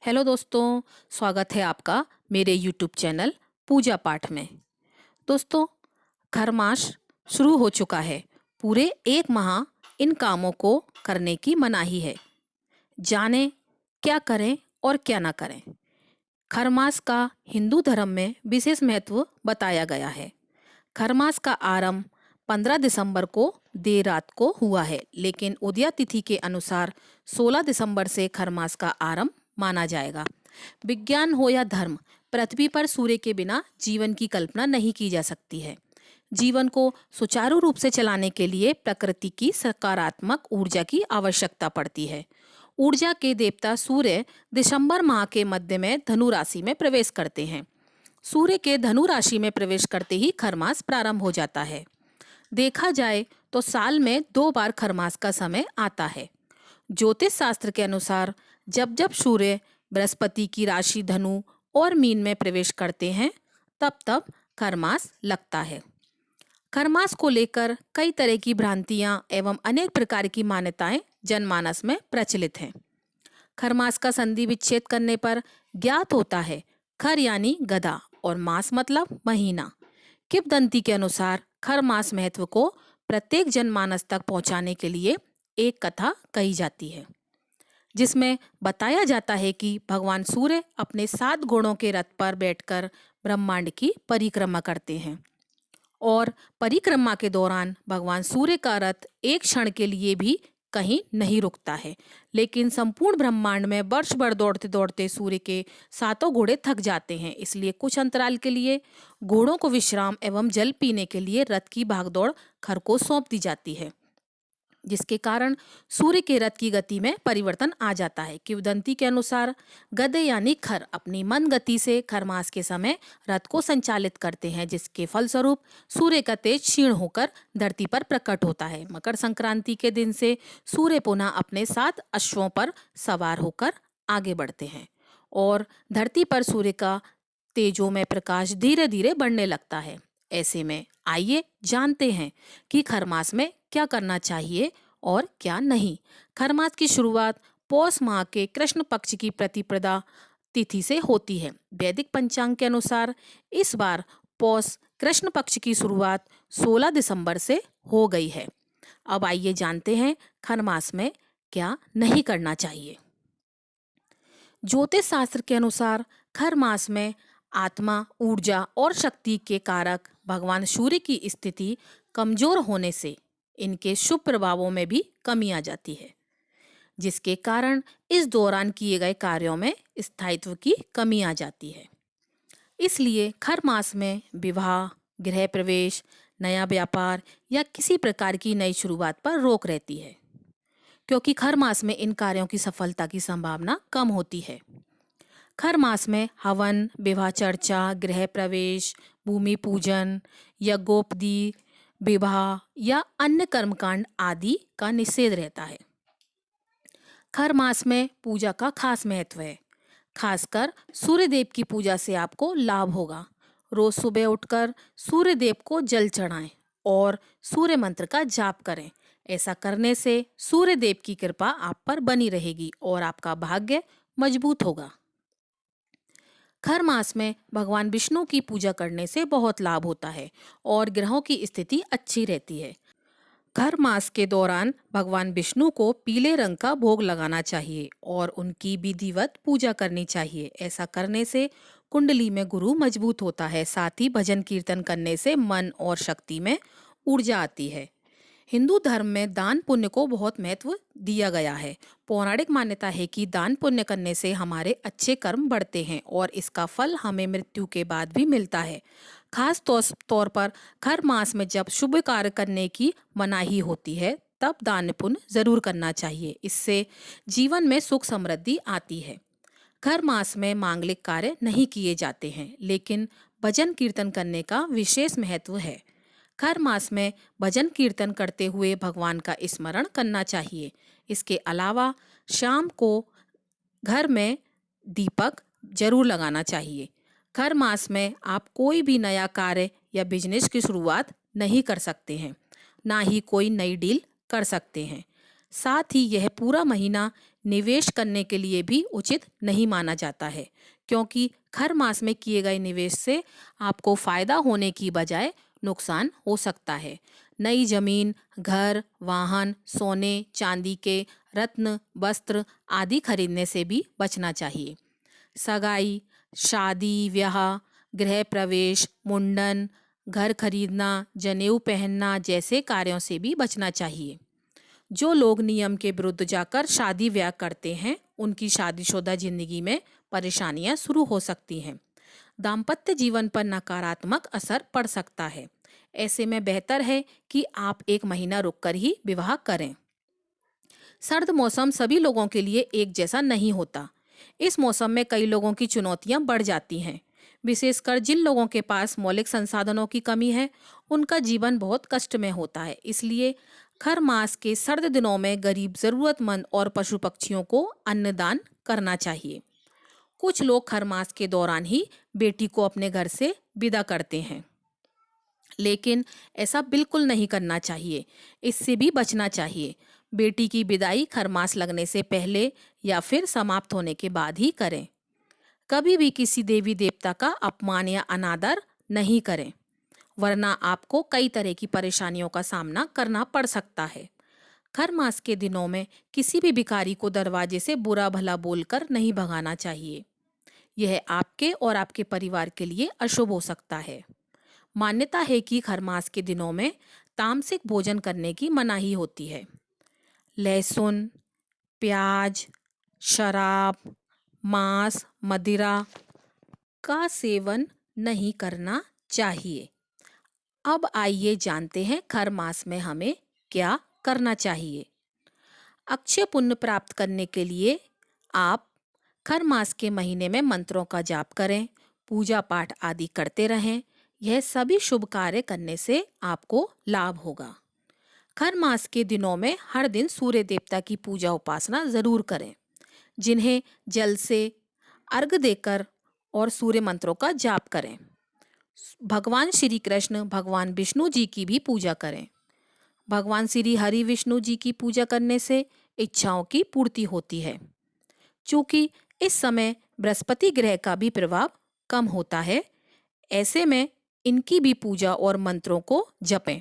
Hello दोस्तों, स्वागत है आपका मेरे यूट्यूब चैनल पूजा पाठ में। दोस्तों, खरमास शुरू हो चुका है। पूरे एक माह इन कामों को करने की मनाही है। जानें क्या करें और क्या ना करें। खरमास का हिंदू धर्म में विशेष महत्व बताया गया है। खरमास का आरंभ 15 दिसंबर को देर रात को हुआ है, लेकिन उदया तिथि के अनुसार 16 दिसंबर से खरमास का आरंभ माना जाएगा। विज्ञान हो या धर्म, पृथ्वी पर सूर्य के बिना जीवन की कल्पना नहीं की जा सकती है। जीवन को सुचारू रूप से चलाने के लिए प्रकृति की सकारात्मक ऊर्जा की आवश्यकता पड़ती है। ऊर्जा के देवता सूर्य दिसंबर माह के मध्य में धनु राशि में प्रवेश करते हैं। सूर्य के धनु राशि में प्रवेश करते ही खरमास प्रारंभ हो जाता है। देखा जाए तो साल में 2 बार खरमास का समय आता है। ज्योतिष शास्त्र के अनुसार जब जब सूर्य बृहस्पति की राशि धनु और मीन में प्रवेश करते हैं, तब तब खरमास लगता है। खरमास को लेकर कई तरह की भ्रांतियां एवं अनेक प्रकार की मान्यताएं जनमानस में प्रचलित हैं। खरमास का संधि विच्छेद करने पर ज्ञात होता है खर यानी गधा और मास मतलब महीना। किंवदंती के अनुसार खरमास महत्व को प्रत्येक जनमानस तक पहुंचाने के लिए एक कथा कही जाती है, जिसमें बताया जाता है कि भगवान सूर्य अपने 7 घोड़ों के रथ पर बैठकर ब्रह्मांड की परिक्रमा करते हैं और परिक्रमा के दौरान भगवान सूर्य का रथ एक क्षण के लिए भी कहीं नहीं रुकता है, लेकिन संपूर्ण ब्रह्मांड में वर्ष भर दौड़ते दौड़ते सूर्य के 7 घोड़े थक जाते हैं। इसलिए कुछ अंतराल के लिए घोड़ों को विश्राम एवं जल पीने के लिए रथ की भागदौड़ खर को सौंप दी जाती है, जिसके कारण सूर्य के रथ की गति में परिवर्तन आ जाता है। किंवदंती के अनुसार गधे यानी खर अपनी मंद गति से खरमास के समय रथ को संचालित करते हैं, जिसके फलस्वरूप सूर्य का तेज क्षीण होकर धरती पर प्रकट होता है। मकर संक्रांति के दिन से सूर्य पुनः अपने 7 अश्वों पर सवार होकर आगे बढ़ते हैं और धरती पर सूर्य का तेजों में प्रकाश धीरे धीरे बढ़ने लगता है। ऐसे में आइए जानते हैं कि खरमास में क्या करना चाहिए और क्या नहीं। खरमास की शुरुआत पौष माह के कृष्ण पक्ष की प्रतिपदा तिथि से होती है। वैदिक पंचांग के अनुसार इस बार पौष कृष्ण पक्ष की शुरुआत 16 दिसंबर से हो गई है। अब आइए जानते हैं खरमास में क्या नहीं करना चाहिए। ज्योतिष शास्त्र के अनुसार खर मास में आत्मा, ऊर्जा और शक्ति के कारक भगवान सूर्य की स्थिति कमजोर होने से इनके शुभ प्रभावों में भी कमी आ जाती है, जिसके कारण इस दौरान किए गए कार्यों में स्थायित्व की कमी आ जाती है। इसलिए खर मास में विवाह, गृह प्रवेश, नया व्यापार या किसी प्रकार की नई शुरुआत पर रोक रहती है, क्योंकि खर मास में इन कार्यों की सफलता की संभावना कम होती है। खर मास में हवन, विवाह चर्चा, गृह प्रवेश, भूमि पूजन, यज्ञोपवीत, विवाह या अन्य कर्मकांड आदि का निषेध रहता है। खर मास में पूजा का खास महत्व है। खासकर सूर्य देव की पूजा से आपको लाभ होगा। रोज सुबह उठकर सूर्य देव को जल चढ़ाएं और सूर्य मंत्र का जाप करें। ऐसा करने से सूर्य देव की कृपा आप पर बनी रहेगी और आपका भाग्य मजबूत होगा। खर मास में भगवान विष्णु की पूजा करने से बहुत लाभ होता है और ग्रहों की स्थिति अच्छी रहती है। खर मास के दौरान भगवान विष्णु को पीले रंग का भोग लगाना चाहिए और उनकी विधिवत पूजा करनी चाहिए। ऐसा करने से कुंडली में गुरु मजबूत होता है। साथ ही भजन कीर्तन करने से मन और शक्ति में ऊर्जा आती है। हिंदू धर्म में दान पुण्य को बहुत महत्व दिया गया है। पौराणिक मान्यता है कि दान पुण्य करने से हमारे अच्छे कर्म बढ़ते हैं और इसका फल हमें मृत्यु के बाद भी मिलता है। खास तौर पर खर मास में जब शुभ कार्य करने की मनाही होती है, तब दान पुण्य जरूर करना चाहिए। इससे जीवन में सुख समृद्धि आती है। खर मास में मांगलिक कार्य नहीं किए जाते हैं, लेकिन भजन कीर्तन करने का विशेष महत्व है। खर मास में भजन कीर्तन करते हुए भगवान का स्मरण करना चाहिए। इसके अलावा शाम को घर में दीपक जरूर लगाना चाहिए। खर मास में आप कोई भी नया कार्य या बिजनेस की शुरुआत नहीं कर सकते हैं, ना ही कोई नई डील कर सकते हैं। साथ ही यह पूरा महीना निवेश करने के लिए भी उचित नहीं माना जाता है, क्योंकि खर मास में किए गए निवेश से आपको फायदा होने की बजाय नुकसान हो सकता है। नई जमीन, घर, वाहन, सोने चांदी के रत्न, वस्त्र आदि खरीदने से भी बचना चाहिए। सगाई, शादी, ब्याह, गृह प्रवेश, मुंडन, घर खरीदना, जनेऊ पहनना जैसे कार्यों से भी बचना चाहिए। जो लोग नियम के विरुद्ध जाकर शादी ब्याह करते हैं, उनकी शादीशुदा जिंदगी में परेशानियां शुरू हो सकती हैं। दाम्पत्य जीवन पर नकारात्मक असर पड़ सकता है। ऐसे में बेहतर है कि आप 1 महीना रुककर ही विवाह करें। सर्द मौसम सभी लोगों के लिए एक जैसा नहीं होता। इस मौसम में कई लोगों की चुनौतियां बढ़ जाती हैं। विशेषकर जिन लोगों के पास मौलिक संसाधनों की कमी है, उनका जीवन बहुत कष्ट में होता है। इसलिए खर मास के सर्द दिनों में गरीब, जरूरतमंद और पशु पक्षियों को अन्नदान करना चाहिए। कुछ लोग खर मास के दौरान ही बेटी को अपने घर से विदा करते हैं, लेकिन ऐसा बिल्कुल नहीं करना चाहिए। इससे भी बचना चाहिए। बेटी की विदाई खरमास लगने से पहले या फिर समाप्त होने के बाद ही करें। कभी भी किसी देवी देवता का अपमान या अनादर नहीं करें, वरना आपको कई तरह की परेशानियों का सामना करना पड़ सकता है। खर मास के दिनों में किसी भी भिखारी को दरवाजे से बुरा भला बोलकर नहीं भगाना चाहिए। यह आपके और आपके परिवार के लिए अशुभ हो सकता है। मान्यता है कि खर मास के दिनों में तामसिक भोजन करने की मनाही होती है। लहसुन, प्याज, शराब, मांस, मदिरा का सेवन नहीं करना चाहिए। अब आइए जानते हैं खर मास में हमें क्या करना चाहिए। अक्षय पुण्य प्राप्त करने के लिए आप खर मास के महीने में मंत्रों का जाप करें, पूजा पाठ आदि करते रहें। यह सभी शुभ कार्य करने से आपको लाभ होगा। खर मास के दिनों में हर दिन सूर्य देवता की पूजा उपासना जरूर करें, जिन्हें जल से अर्घ्य देकर और सूर्य मंत्रों का जाप करें। भगवान श्री कृष्ण, भगवान विष्णु जी की भी पूजा करें। भगवान श्री हरि विष्णु जी की पूजा करने से इच्छाओं की पूर्ति होती है। चूंकि इस समय बृहस्पति ग्रह का भी प्रभाव कम होता है, ऐसे में इनकी भी पूजा और मंत्रों को जपें।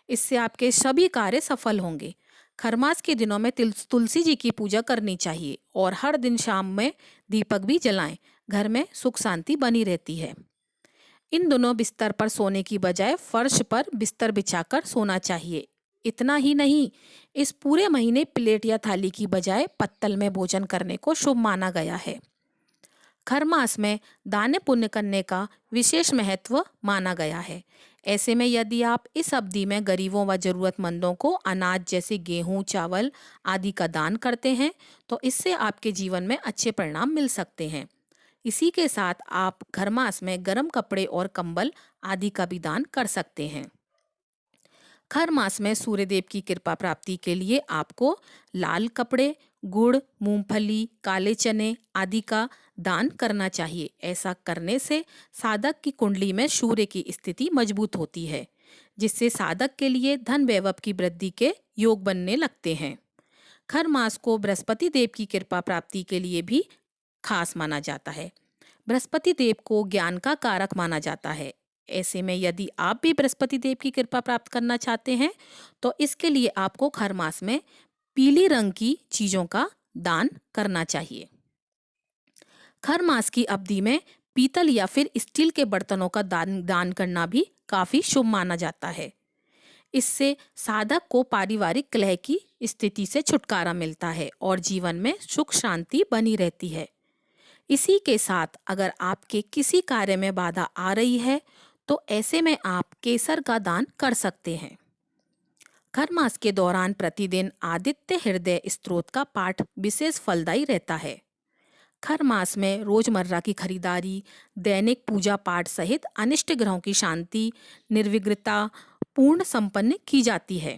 इससे आपके सभी कार्य सफल होंगे। खरमास के दिनों में तुलसी जी की पूजा करनी चाहिए और हर दिन शाम में दीपक भी जलाएं। घर में सुख शांति बनी रहती है। इन दोनों बिस्तर पर सोने की बजाय फर्श पर बिस्तर बिछाकर सोना चाहिए। इतना ही नहीं, इस पूरे महीने प्लेट या थाली की बजाय पत्तल में भोजन करने को शुभ माना गया है। खर मास में दान पुण्य करने का विशेष महत्व माना गया है। ऐसे में यदि आप इस अवधि में गरीबों व जरूरतमंदों को अनाज जैसे गेहूं, चावल आदि का दान करते हैं, तो इससे आपके जीवन में अच्छे परिणाम मिल सकते हैं। इसी के साथ आप खर मास में गर्म कपड़े और कंबल आदि का भी दान कर सकते हैं। खर मास में सूर्यदेव की कृपा प्राप्ति के लिए आपको लाल कपड़े, गुड़, मूंगफली, काले चने आदि का दान करना चाहिए। ऐसा करने से साधक की कुंडली में सूर्य की स्थिति मजबूत होती है, जिससे साधक के लिए धन वैभव की वृद्धि के योग बनने लगते हैं। खर मास को बृहस्पति देव की कृपा प्राप्ति के लिए भी खास माना जाता है। बृहस्पति देव को ज्ञान का कारक माना जाता है। ऐसे में यदि आप भी बृहस्पति देव की कृपा प्राप्त करना चाहते हैं, तो इसके लिए आपको खर मास में पीली रंग की चीजों का दान करना चाहिए। खर मास की अवधि में पीतल या फिर स्टील के बर्तनों का दान करना भी काफी शुभ माना जाता है। इससे साधक को पारिवारिक कलह की स्थिति से छुटकारा मिलता है और जीवन में सुख शांति बनी रहती है। इसी के साथ अगर आपके किसी कार्य में बाधा आ रही है, तो ऐसे में आप केसर का दान कर सकते हैं। खर मास के दौरान प्रतिदिन आदित्य हृदय स्तोत्र का पाठ विशेष फलदायी रहता है। खर मास में रोजमर्रा की खरीदारी, दैनिक पूजा पाठ सहित अनिष्ट ग्रहों की शांति, निर्विघ्नता पूर्ण संपन्न की जाती है।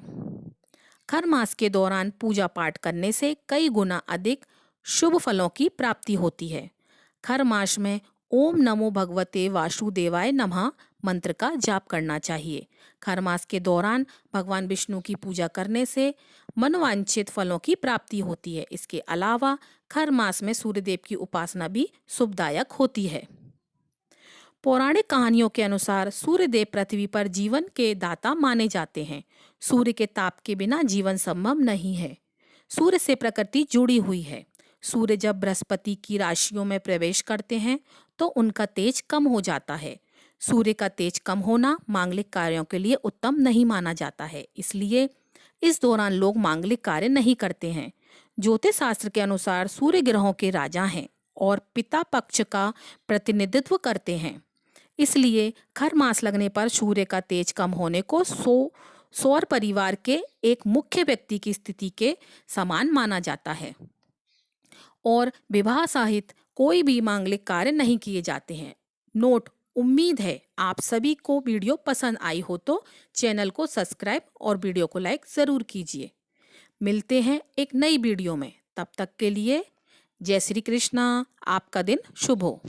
खर मास के दौरान पूजा पाठ करने से कई गुना अधिक शुभ फलों की प्राप्ति होती है। खर मास में ओम नमो भगवते वासुदेवाय नमः मंत्र का जाप करना चाहिए। खर मास के दौरान भगवान विष्णु की पूजा करने से मनोवांछित फलों की प्राप्ति होती है। इसके अलावा खर मास में सूर्यदेव की उपासना भी शुभदायक होती है। पौराणिक कहानियों के अनुसार सूर्यदेव पृथ्वी पर जीवन के दाता माने जाते हैं। सूर्य के ताप के बिना जीवन संभव नहीं है। सूर्य से प्रकृति जुड़ी हुई है। सूर्य जब बृहस्पति की राशियों में प्रवेश करते हैं तो उनका तेज कम हो जाता है। सूर्य का तेज कम होना मांगलिक कार्यों के लिए उत्तम नहीं माना जाता है, इसलिए इस दौरान लोग मांगलिक कार्य नहीं करते हैं। ज्योतिष शास्त्र के अनुसार सूर्य ग्रहों के राजा हैं और पिता पक्ष का प्रतिनिधित्व करते हैं। इसलिए खर मास लगने पर सूर्य का तेज कम होने को सौर परिवार के एक मुख्य व्यक्ति की स्थिति के समान माना जाता है और विवाह सहित कोई भी मांगलिक कार्य नहीं किए जाते हैं। नोट: उम्मीद है आप सभी को वीडियो पसंद आई हो तो चैनल को सब्सक्राइब और वीडियो को लाइक ज़रूर कीजिए। मिलते हैं एक नई वीडियो में, तब तक के लिए जय श्री कृष्णा। आपका दिन शुभ हो।